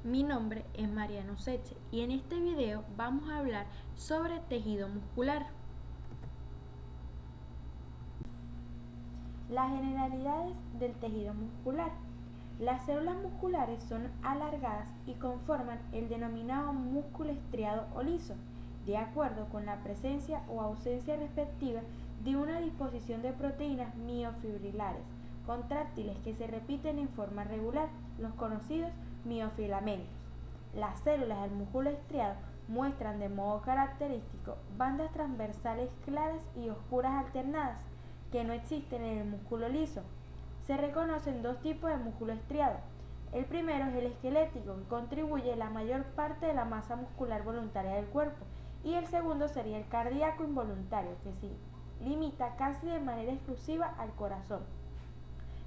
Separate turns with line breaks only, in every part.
Mi nombre es Mariano Seche y en este video vamos a hablar sobre tejido muscular. Las generalidades del tejido muscular. Las células musculares son alargadas y conforman el denominado músculo estriado o liso, de acuerdo con la presencia o ausencia respectiva de una disposición de proteínas miofibrilares contráctiles que se repiten en forma regular, los conocidos miofilamentos. Las células del músculo estriado muestran de modo característico bandas transversales claras y oscuras alternadas que no existen en el músculo liso. Se reconocen dos tipos de músculo estriado. El primero es el esquelético, que contribuye la mayor parte de la masa muscular voluntaria del cuerpo, y el segundo sería el cardíaco involuntario, que se limita casi de manera exclusiva al corazón.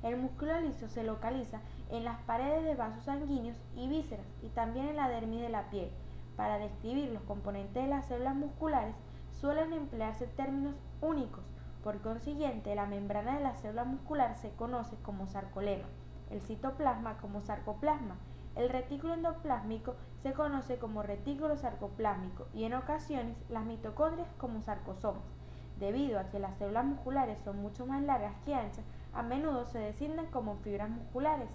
El músculo liso se localiza en las paredes de vasos sanguíneos y vísceras y también en la dermis de la piel. Para describir los componentes de las células musculares suelen emplearse términos únicos. Por consiguiente, la membrana de la célula muscular se conoce como sarcolema, el citoplasma como sarcoplasma, el retículo endoplásmico se conoce como retículo sarcoplásmico y en ocasiones las mitocondrias como sarcosomas. Debido a que las células musculares son mucho más largas que anchas, a menudo se designan como fibras musculares.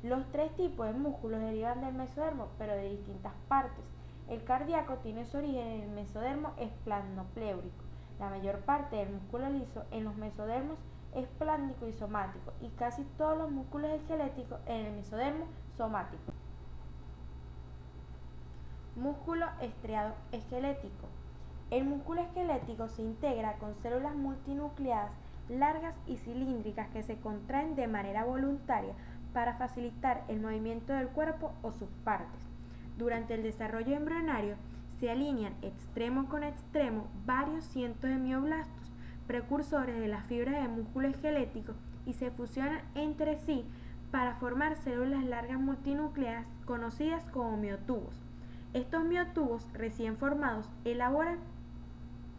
Los tres tipos de músculos derivan del mesodermo, pero de distintas partes. El cardíaco tiene su origen en el mesodermo esplanopléurico. La mayor parte del músculo liso en los mesodermos es plándico y somático, y casi todos los músculos esqueléticos en el mesodermo somático. Músculo estriado esquelético. El músculo esquelético se integra con células multinucleadas largas y cilíndricas que se contraen de manera voluntaria para facilitar el movimiento del cuerpo o sus partes. Durante el desarrollo embrionario se alinean extremo con extremo varios cientos de mioblastos, precursores de las fibras del músculo esquelético, y se fusionan entre sí para formar células largas multinucleadas conocidas como miotubos. Estos miotubos recién formados elaboran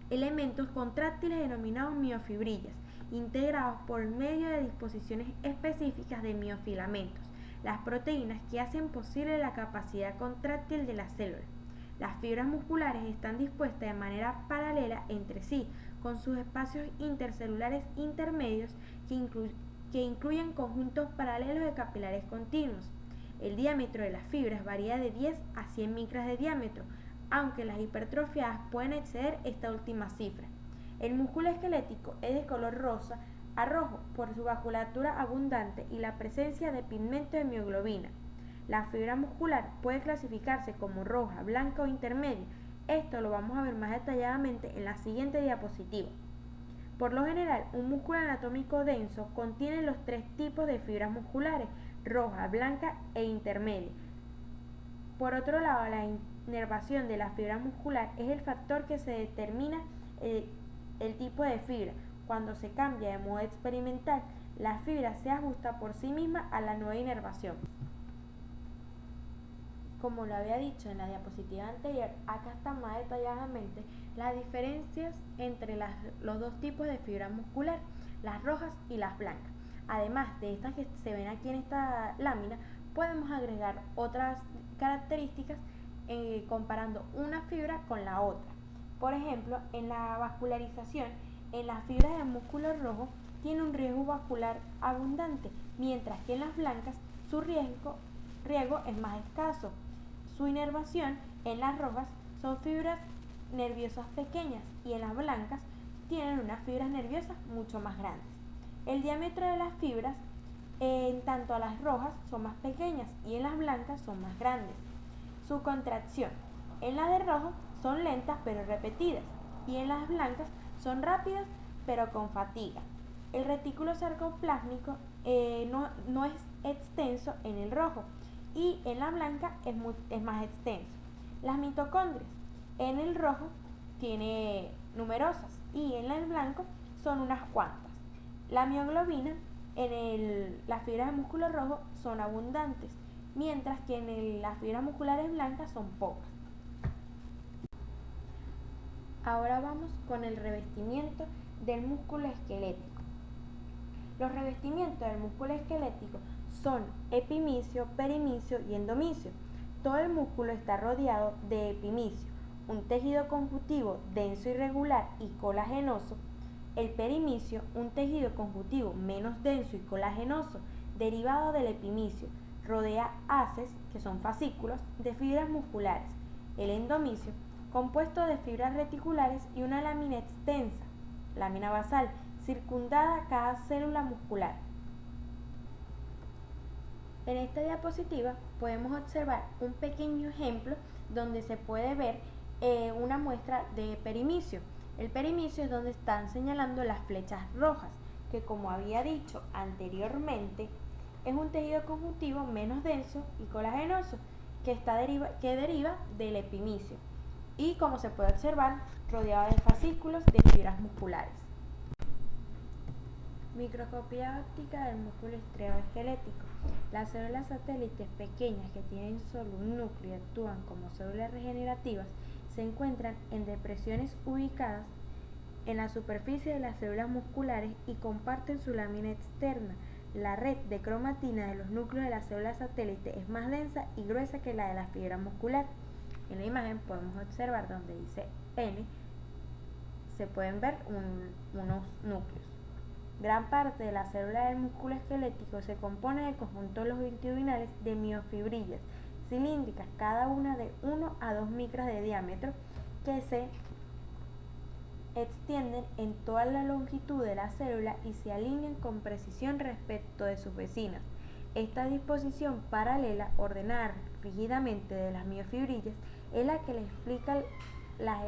elementos contráctiles denominados miofibrillas, integrados por medio de disposiciones específicas de miofilamentos, las proteínas que hacen posible la capacidad contráctil de las células. Las fibras musculares están dispuestas de manera paralela entre sí, con sus espacios intercelulares intermedios que incluyen conjuntos paralelos de capilares continuos. El diámetro de las fibras varía de 10 a 100 micras de diámetro, aunque las hipertrofiadas pueden exceder esta última cifra. El músculo esquelético es de color rosa a rojo por su vasculatura abundante y la presencia de pigmento de mioglobina. La fibra muscular puede clasificarse como roja, blanca o intermedia. Esto lo vamos a ver más detalladamente en la siguiente diapositiva. Por lo general, un músculo anatómico denso contiene los tres tipos de fibras musculares, roja, blanca e intermedia. Por otro lado, la inervación de la fibra muscular es el factor que se determina el tipo de fibra. Cuando se cambia de modo experimental, la fibra se ajusta por sí misma a la nueva inervación. Como lo había dicho en la diapositiva anterior, acá están más detalladamente las diferencias entre los dos tipos de fibra muscular, las rojas y las blancas. Además de estas que se ven aquí en esta lámina, podemos agregar otras características comparando una fibra con la otra. Por ejemplo, en la vascularización, en las fibras del músculo rojo tiene un riego vascular abundante, mientras que en las blancas su riego es más escaso. Su inervación en las rojas son fibras nerviosas pequeñas y en las blancas tienen unas fibras nerviosas mucho más grandes. El diámetro de las fibras en tanto a las rojas son más pequeñas y en las blancas son más grandes. Su contracción en las de rojo son lentas pero repetidas y en las blancas son rápidas pero con fatiga. El retículo sarcoplásmico no es extenso en el rojo y en la blanca es más extenso. Las mitocondrias en el rojo tiene numerosas y en el blanco son unas cuantas. La mioglobina en las fibras del músculo rojo son abundantes, mientras que en las fibras musculares blancas son pocas. Ahora vamos con el revestimiento del músculo esquelético. Los revestimientos del músculo esquelético son epimicio, perimicio y endomicio. Todo el músculo está rodeado de epimicio, un tejido conjuntivo denso y regular y colagenoso. El perimicio, un tejido conjuntivo menos denso y colagenoso, derivado del epimicio, rodea haces, que son fascículos, de fibras musculares. El endomicio, compuesto de fibras reticulares y una lámina extensa, lámina basal, circundada a cada célula muscular. En esta diapositiva podemos observar un pequeño ejemplo donde se puede ver una muestra de perimicio. El perimicio es donde están señalando las flechas rojas, que como había dicho anteriormente, es un tejido conjuntivo menos denso y colagenoso que deriva del epimicio y, como se puede observar, rodeado de fascículos de fibras musculares. Microscopía óptica del músculo estriado esquelético. Las células satélites pequeñas que tienen solo un núcleo y actúan como células regenerativas se encuentran en depresiones ubicadas en la superficie de las células musculares y comparten su lámina externa. La red de cromatina de los núcleos de las células satélites es más densa y gruesa que la de la fibra muscular. En la imagen podemos observar donde dice N, se pueden ver unos núcleos. Gran parte de la célula del músculo esquelético se compone de conjuntos longitudinales de miofibrillas cilíndricas, cada una de 1 a 2 micras de diámetro, que se extienden en toda la longitud de la célula y se alinean con precisión respecto de sus vecinas. Esta disposición paralela, ordenada rígidamente de las miofibrillas, es la que le explica las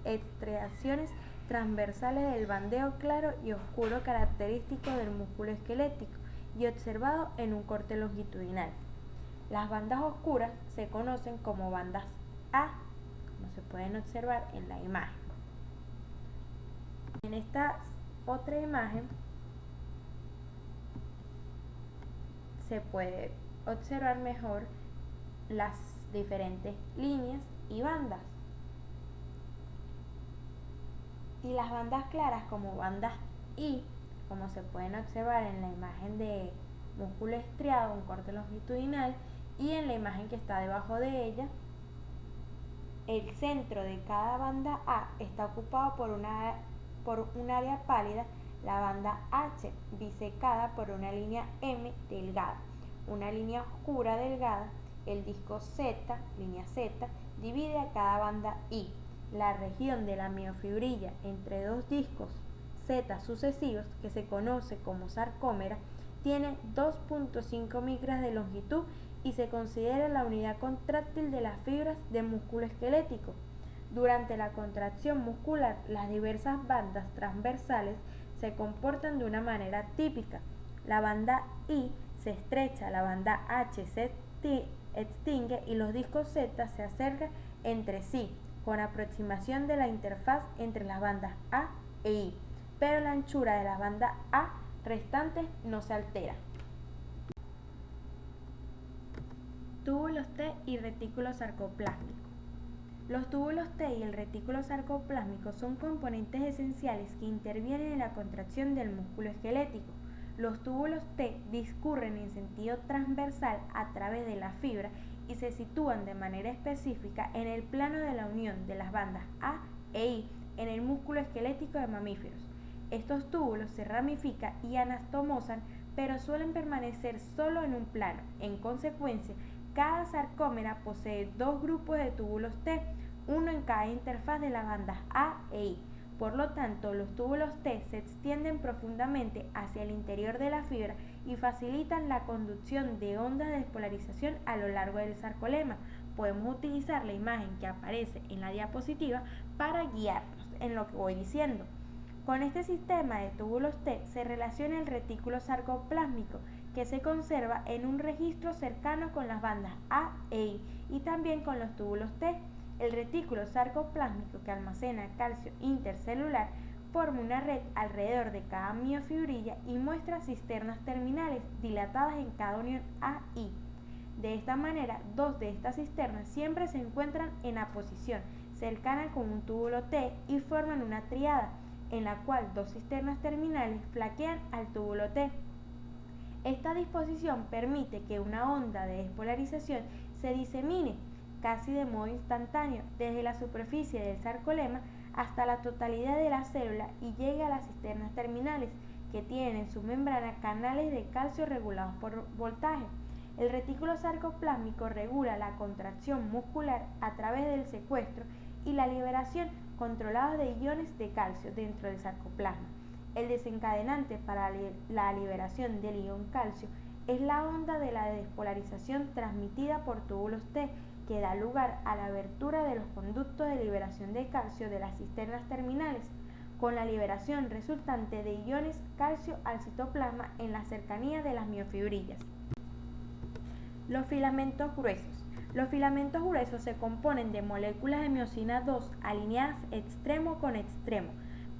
estriaciones transversales del bandeo claro y oscuro característico del músculo esquelético y observado en un corte longitudinal. Las bandas oscuras se conocen como bandas A, como se pueden observar en la imagen. En esta otra imagen se puede observar mejor las diferentes líneas y bandas. Y las bandas claras como bandas I, como se pueden observar en la imagen de músculo estriado, un corte longitudinal, y en la imagen que está debajo de ella, el centro de cada banda A está ocupado por un área pálida, la banda H, bisecada por una línea M delgada, una línea oscura delgada. El disco Z, línea Z, divide a cada banda I. La región de la miofibrilla entre dos discos Z sucesivos, que se conoce como sarcómera, tiene 2.5 micras de longitud y se considera la unidad contráctil de las fibras de músculo esquelético. Durante la contracción muscular, las diversas bandas transversales se comportan de una manera típica. La banda I se estrecha, la banda H se extingue y los discos Z se acercan entre sí, con aproximación de la interfaz entre las bandas A e I, pero la anchura de la banda A restantes no se altera. Túbulos T y retículo sarcoplásmico. Los túbulos T y el retículo sarcoplásmico son componentes esenciales que intervienen en la contracción del músculo esquelético. Los túbulos T discurren en sentido transversal a través de la fibra y se sitúan de manera específica en el plano de la unión de las bandas A e I en el músculo esquelético de mamíferos. Estos túbulos se ramifican y anastomosan, pero suelen permanecer solo en un plano. En consecuencia, cada sarcómera posee dos grupos de túbulos T, uno en cada interfaz de las bandas A e I. Por lo tanto, los túbulos T se extienden profundamente hacia el interior de la fibra y facilitan la conducción de ondas de despolarización a lo largo del sarcolema. Podemos utilizar la imagen que aparece en la diapositiva para guiarnos en lo que voy diciendo. Con este sistema de túbulos T se relaciona el retículo sarcoplásmico, que se conserva en un registro cercano con las bandas A e I y también con los túbulos T. El retículo sarcoplásmico, que almacena calcio intercelular, forma una red alrededor de cada miofibrilla y muestra cisternas terminales dilatadas en cada unión A-I. De esta manera, dos de estas cisternas siempre se encuentran en la posición cercana con un túbulo T y forman una tríada, en la cual dos cisternas terminales flanquean al túbulo T. Esta disposición permite que una onda de despolarización se disemine casi de modo instantáneo desde la superficie del sarcolema hasta la totalidad de la célula y llegue a las cisternas terminales, que tienen en su membrana canales de calcio regulados por voltaje. El retículo sarcoplásmico regula la contracción muscular a través del secuestro y la liberación controlados de iones de calcio dentro del sarcoplasma. El desencadenante para la liberación del ion calcio es la onda de la despolarización transmitida por túbulos T, que da lugar a la abertura de los conductos de liberación de calcio de las cisternas terminales, con la liberación resultante de iones calcio al citoplasma en la cercanía de las miofibrillas. Los filamentos gruesos. Los filamentos gruesos se componen de moléculas de miosina 2 alineadas extremo con extremo.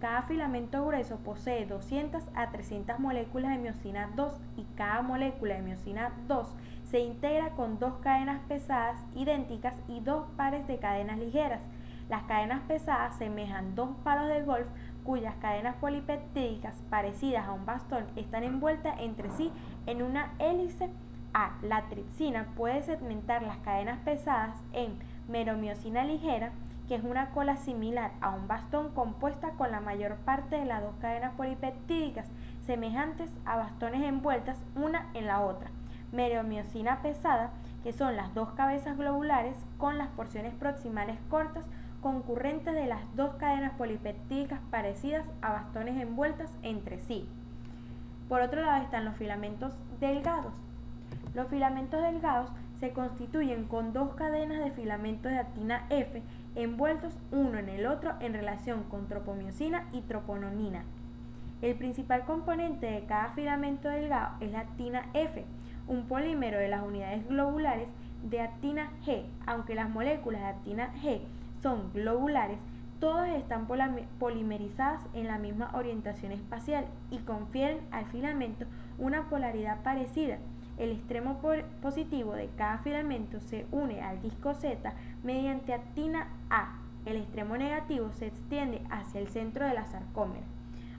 Cada filamento grueso posee 200 a 300 moléculas de miosina 2 y cada molécula de miosina 2 se integra con dos cadenas pesadas idénticas y dos pares de cadenas ligeras. Las cadenas pesadas semejan dos palos de golf cuyas cadenas polipeptídicas parecidas a un bastón están envueltas entre sí en una hélice A. La tripsina puede segmentar las cadenas pesadas en meromiosina ligera, que es una cola similar a un bastón compuesta con la mayor parte de las dos cadenas polipeptídicas semejantes a bastones envueltas una en la otra. Meromiosina pesada, que son las dos cabezas globulares con las porciones proximales cortas concurrentes de las dos cadenas polipeptídicas parecidas a bastones envueltas entre sí. Por otro lado están los filamentos delgados. Los filamentos delgados se constituyen con dos cadenas de filamentos de actina F envueltos uno en el otro en relación con tropomiosina y tropononina. El principal componente de cada filamento delgado es la actina F, un polímero de las unidades globulares de actina G. Aunque las moléculas de actina G son globulares, todas están polimerizadas en la misma orientación espacial y confieren al filamento una polaridad parecida. El extremo positivo de cada filamento se une al disco Z mediante actina A. El extremo negativo se extiende hacia el centro de la sarcómera.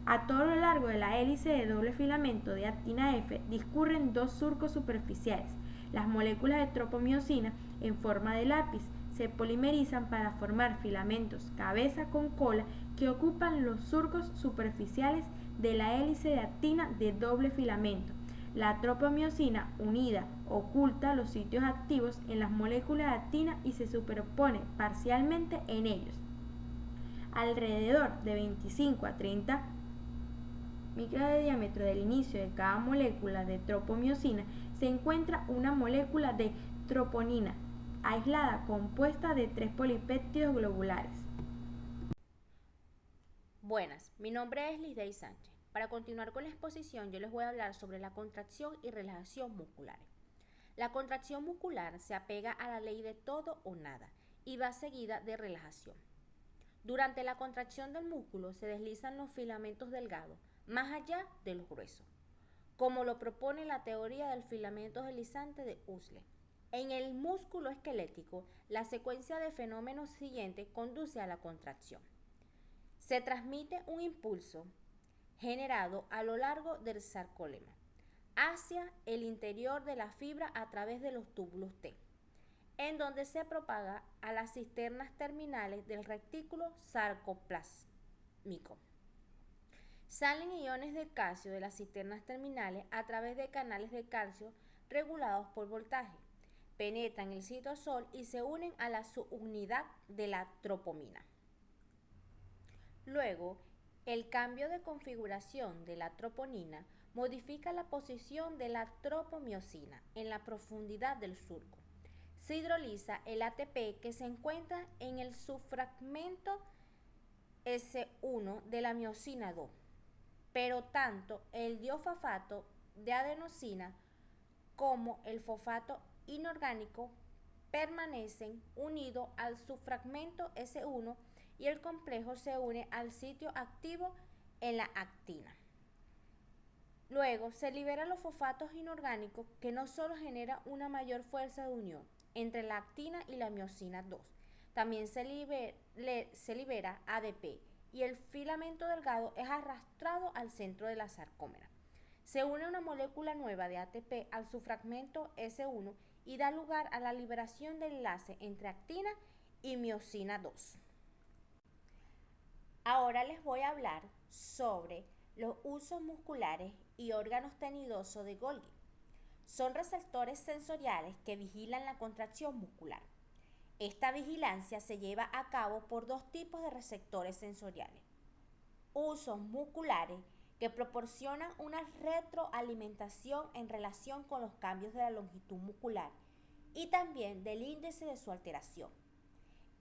A todo lo largo de la hélice de doble filamento de actina F discurren dos surcos superficiales. Las moléculas de tropomiosina en forma de lápiz se polimerizan para formar filamentos cabeza con cola que ocupan los surcos superficiales de la hélice de actina de doble filamento. La tropomiosina unida oculta los sitios activos en las moléculas de actina y se superpone parcialmente en ellos. Alrededor de 25 a 30 micras de diámetro del inicio de cada molécula de tropomiosina se encuentra una molécula de troponina aislada compuesta de 3 polipéptidos globulares.
Buenas, mi nombre es Lisdey Sánchez. Para continuar con la exposición, yo les voy a hablar sobre la contracción y relajación musculares. La contracción muscular se apega a la ley de todo o nada y va seguida de relajación. Durante la contracción del músculo se deslizan los filamentos delgados más allá de los gruesos, como lo propone la teoría del filamento deslizante de Usle. En el músculo esquelético, la secuencia de fenómenos siguientes conduce a la contracción. Se transmite un impulso generado a lo largo del sarcolema hacia el interior de la fibra a través de los túbulos T, en donde se propaga a las cisternas terminales del retículo sarcoplásmico. Salen iones de calcio de las cisternas terminales a través de canales de calcio regulados por voltaje, penetran el citosol y se unen a la subunidad de la tropomina. Luego, el cambio de configuración de la troponina modifica la posición de la tropomiosina en la profundidad del surco. Se hidroliza el ATP que se encuentra en el subfragmento S1 de la miosina 2, pero tanto el diosfafato de adenosina como el fosfato inorgánico permanecen unidos al subfragmento S1 y el complejo se une al sitio activo en la actina. Luego se liberan los fosfatos inorgánicos, que no solo genera una mayor fuerza de unión entre la actina y la miosina 2, también se libera ADP y el filamento delgado es arrastrado al centro de la sarcómera. se une una molécula nueva de ATP al su fragmento S1 y da lugar a la liberación del enlace entre actina y miosina 2. Ahora les voy a hablar sobre los usos musculares y órganos tenidosos de Golgi. Son receptores sensoriales que vigilan la contracción muscular. Esta vigilancia se lleva a cabo por dos tipos de receptores sensoriales. Usos musculares que proporcionan una retroalimentación en relación con los cambios de la longitud muscular y también del índice de su alteración.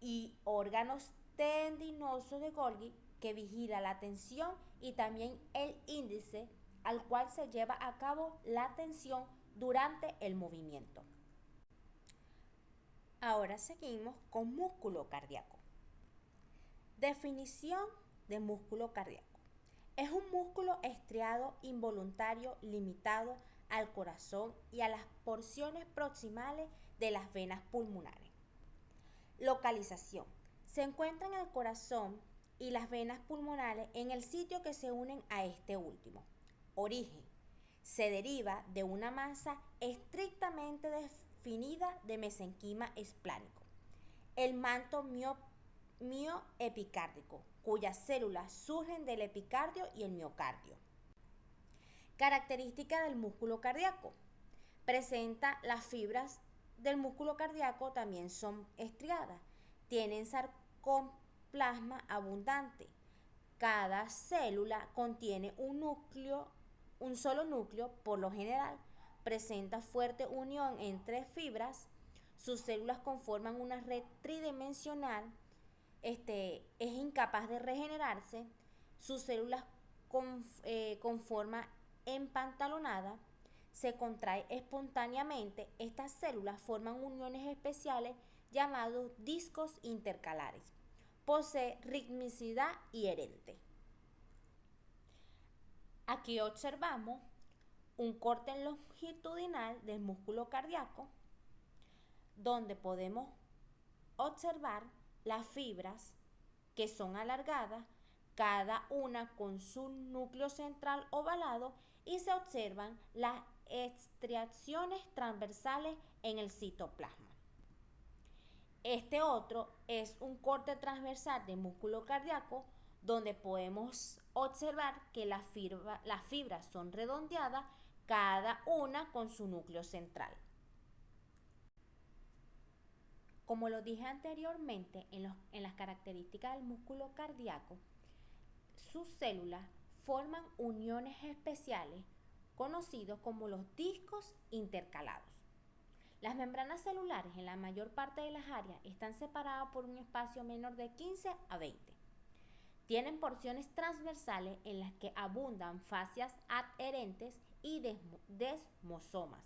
Y órganos tendinosos de Golgi que vigila la tensión y también el índice al cual se lleva a cabo la tensión durante el movimiento. Ahora seguimos con músculo cardíaco. Definición de músculo cardíaco. Es un músculo estriado involuntario limitado al corazón y a las porciones proximales de las venas pulmonares. Localización. Se encuentra en el corazón y las venas pulmonares en el sitio que se unen a este último. Origen. Se deriva de una masa estrictamente definida de mesenquima esplánico, el manto mioepicárdico, cuyas células surgen del epicardio y el miocardio. Característica del músculo cardíaco. Presenta las fibras del músculo cardíaco también son estriadas, tienen sarcoplasma abundante. Cada célula contiene un solo núcleo, por lo general, presenta fuerte unión entre fibras, sus células conforman una red tridimensional, es incapaz de regenerarse, sus células con forma empantalonada, se contrae espontáneamente, estas células forman uniones especiales llamados discos intercalares, posee ritmicidad inherente. Aquí observamos un corte longitudinal del músculo cardíaco, donde podemos observar las fibras que son alargadas, cada una con su núcleo central ovalado, y se observan las estriaciones transversales en el citoplasma. Este otro es un corte transversal del músculo cardíaco, donde podemos observar que las fibras son redondeadas, cada una con su núcleo central. Como lo dije anteriormente, en las características del músculo cardíaco, sus células forman uniones especiales conocidos como los discos intercalados. Las membranas celulares en la mayor parte de las áreas están separadas por un espacio menor de 15 a 20. Tienen porciones transversales en las que abundan fascias adherentes y desmosomas,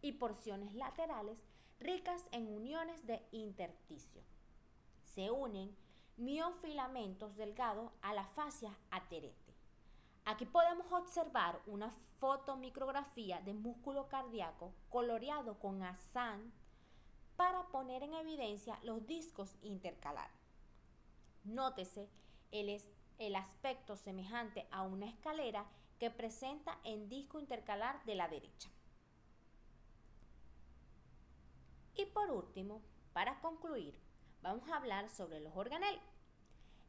y porciones laterales ricas en uniones de intersticio. Se unen miofilamentos delgados a las fascias adherentes. Aquí podemos observar una fotomicrografía de músculo cardíaco coloreado con azán para poner en evidencia los discos intercalares. Nótese el aspecto semejante a una escalera que presenta el disco intercalar de la derecha. Y por último, para concluir, vamos a hablar sobre los organelos.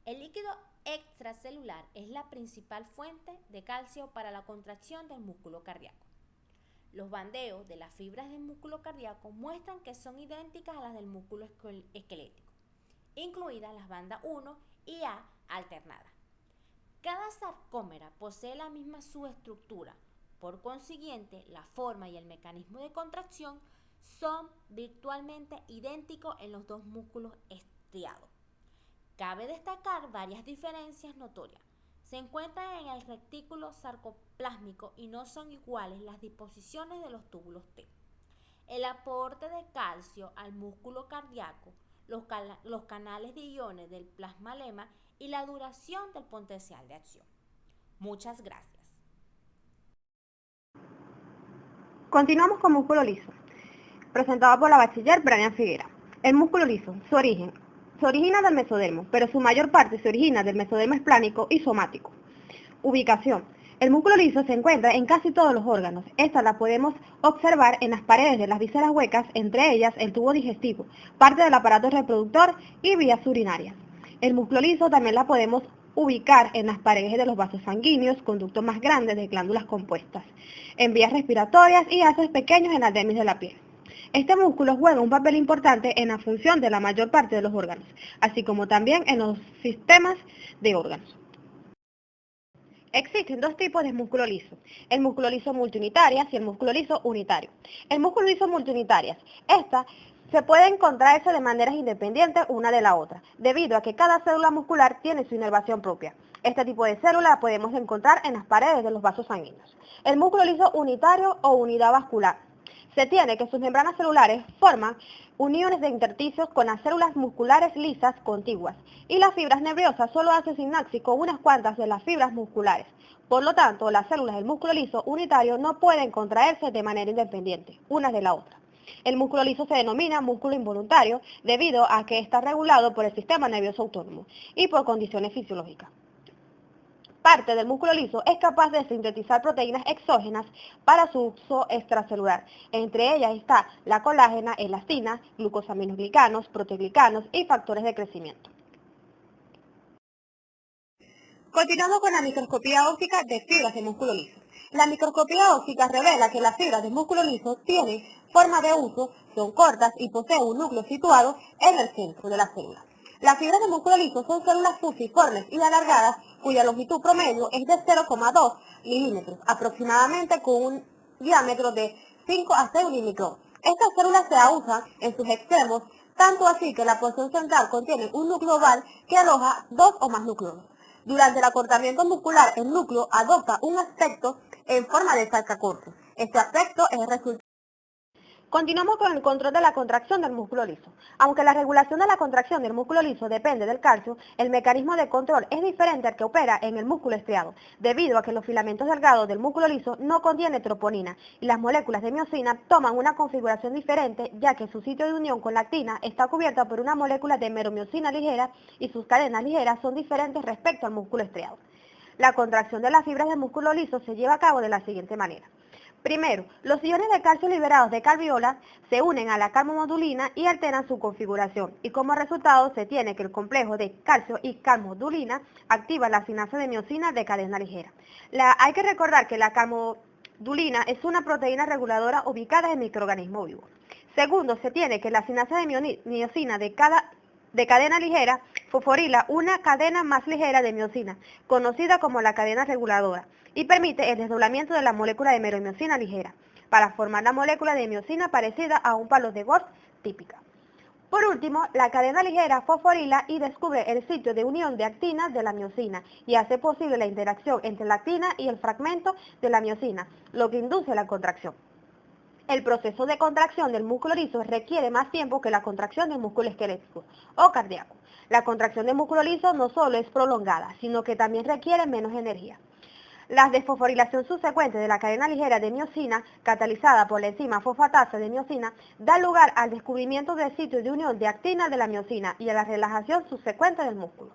El líquido extracelular es la principal fuente de calcio para la contracción del músculo cardíaco. Los bandeos de las fibras del músculo cardíaco muestran que son idénticas a las del músculo esquelético, incluidas las bandas 1 y A alternadas. Cada sarcómera posee la misma subestructura, por consiguiente, la forma y el mecanismo de contracción son virtualmente idénticos en los dos músculos estriados. Cabe destacar varias diferencias notorias. Se encuentran en el retículo sarcoplásmico y no son iguales las disposiciones de los túbulos T. El aporte de calcio al músculo cardíaco, los canales de iones del plasmalema y la duración del potencial de acción. Muchas gracias.
Continuamos con músculo liso, presentado por la bachiller Brian Figuera. El músculo liso, su origen. Se origina del mesodermo, pero su mayor parte se origina del mesodermo esplánico y somático. Ubicación. El músculo liso se encuentra en casi todos los órganos. Esta la podemos observar en las paredes de las vísceras huecas, entre ellas el tubo digestivo, parte del aparato reproductor y vías urinarias. El músculo liso también la podemos ubicar en las paredes de los vasos sanguíneos, conductos más grandes de glándulas compuestas, en vías respiratorias y haces pequeños en la dermis de la piel. Este músculo juega un papel importante en la función de la mayor parte de los órganos, así como también en los sistemas de órganos. Existen dos tipos de músculo liso, el músculo liso multiunitarias y el músculo liso unitario. El músculo liso multiunitarias, esta se puede encontrarse de maneras independientes una de la otra, debido a que cada célula muscular tiene su inervación propia. Este tipo de célula la podemos encontrar en las paredes de los vasos sanguíneos. El músculo liso unitario o unidad vascular. Se tiene que sus membranas celulares forman uniones de intersticios con las células musculares lisas contiguas y las fibras nerviosas solo hacen sinapsis con unas cuantas de las fibras musculares. Por lo tanto, las células del músculo liso unitario no pueden contraerse de manera independiente, unas de la otra. El músculo liso se denomina músculo involuntario debido a que está regulado por el sistema nervioso autónomo y por condiciones fisiológicas. Parte del músculo liso es capaz de sintetizar proteínas exógenas para su uso extracelular. Entre ellas está la colágena, elastina, glucosaminoglicanos, proteoglicanos y factores de crecimiento. Continuamos con la microscopía óptica de fibras de músculo liso. La microscopía óptica revela que las fibras de músculo liso tienen forma de uso, son cortas y poseen un núcleo situado en el centro de la célula. Las fibras de músculo liso son células fusiformes y alargadas cuya longitud promedio es de 0,2 milímetros, aproximadamente con un diámetro de 5 a 6 milímetros. Estas células se usan en sus extremos, tanto así que la porción central contiene un núcleo oval que aloja dos o más núcleos. Durante el acortamiento muscular, el núcleo adopta un aspecto en forma de sacacorchos. Este aspecto es el resultado. Continuamos con el control de la contracción del músculo liso. Aunque la regulación de la contracción del músculo liso depende del calcio, el mecanismo de control es diferente al que opera en el músculo estriado, debido a que los filamentos delgados del músculo liso no contienen troponina y las moléculas de miosina toman una configuración diferente, ya que su sitio de unión con la actina está cubierta por una molécula de meromiosina ligera y sus cadenas ligeras son diferentes respecto al músculo estriado. La contracción de las fibras del músculo liso se lleva a cabo de la siguiente manera. Primero, los iones de calcio liberados de calviola se unen a la calmodulina y alteran su configuración, y como resultado se tiene que el complejo de calcio y calmodulina activa la sinasa de miosina de cadena ligera. Hay que recordar que la calmodulina es una proteína reguladora ubicada en el microorganismo vivo. Segundo, se tiene que la sinasa de miosina de cadena ligera fosforila una cadena más ligera de miosina, conocida como la cadena reguladora, y permite el desdoblamiento de la molécula de meromiosina ligera, para formar la molécula de miosina parecida a un palo de golf típica. Por último, la cadena ligera fosforila y descubre el sitio de unión de actina de la miosina y hace posible la interacción entre la actina y el fragmento de la miosina, lo que induce la contracción. El proceso de contracción del músculo liso requiere más tiempo que la contracción del músculo esquelético o cardíaco. La contracción del músculo liso no solo es prolongada, sino que también requiere menos energía. La desfosforilación subsecuente de la cadena ligera de miosina, catalizada por la enzima fosfatasa de miosina, da lugar al descubrimiento del sitio de unión de actina de la miosina y a la relajación subsecuente del músculo.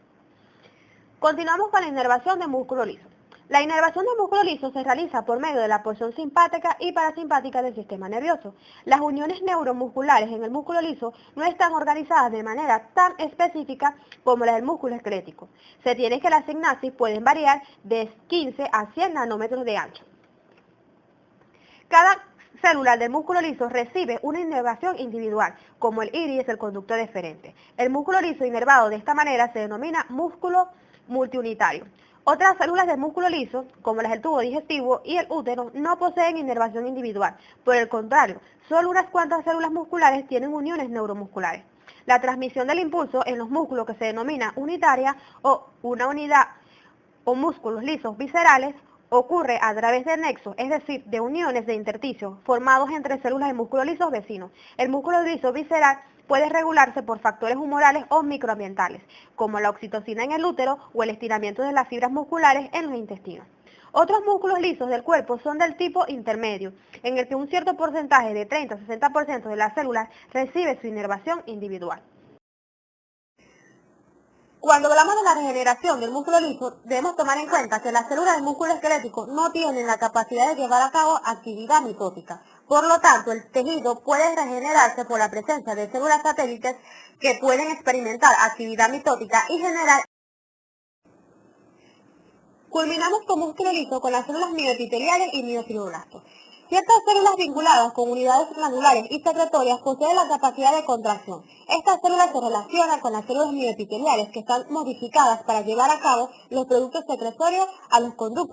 Continuamos con la inervación del músculo liso. La inervación del músculo liso se realiza por medio de la porción simpática y parasimpática del sistema nervioso. Las uniones neuromusculares en el músculo liso no están organizadas de manera tan específica como las del músculo esquelético. Se tiene que las sinapsis pueden variar de 15 a 100 nanómetros de ancho. Cada célula del músculo liso recibe una inervación individual, como el iris, el conducto deferente. El músculo liso inervado de esta manera se denomina músculo multiunitario. Otras células del músculo liso, como las del tubo digestivo y el útero, no poseen inervación individual. Por el contrario, solo unas cuantas células musculares tienen uniones neuromusculares. La transmisión del impulso en los músculos que se denomina unitaria o una unidad o músculos lisos viscerales ocurre a través de nexos, es decir, de uniones de intersticios formados entre células de músculo lisos vecinos. El músculo liso visceral puede regularse por factores humorales o microambientales, como la oxitocina en el útero o el estiramiento de las fibras musculares en los intestinos. Otros músculos lisos del cuerpo son del tipo intermedio, en el que un cierto porcentaje de 30 a 60% de las células recibe su inervación individual. Cuando hablamos de la regeneración del músculo liso, debemos tomar en cuenta que las células del músculo esquelético no tienen la capacidad de llevar a cabo actividad mitótica. Por lo tanto, el tejido puede regenerarse por la presencia de células satélites que pueden experimentar actividad mitótica y generar. Culminamos con músculo liso con las células mioepiteliales y miofibroblastos. Ciertas células vinculadas con unidades glandulares y secretorias poseen la capacidad de contracción. Estas células se relacionan con las células mioepiteliales que están modificadas para llevar a cabo los productos secretorios a los conductos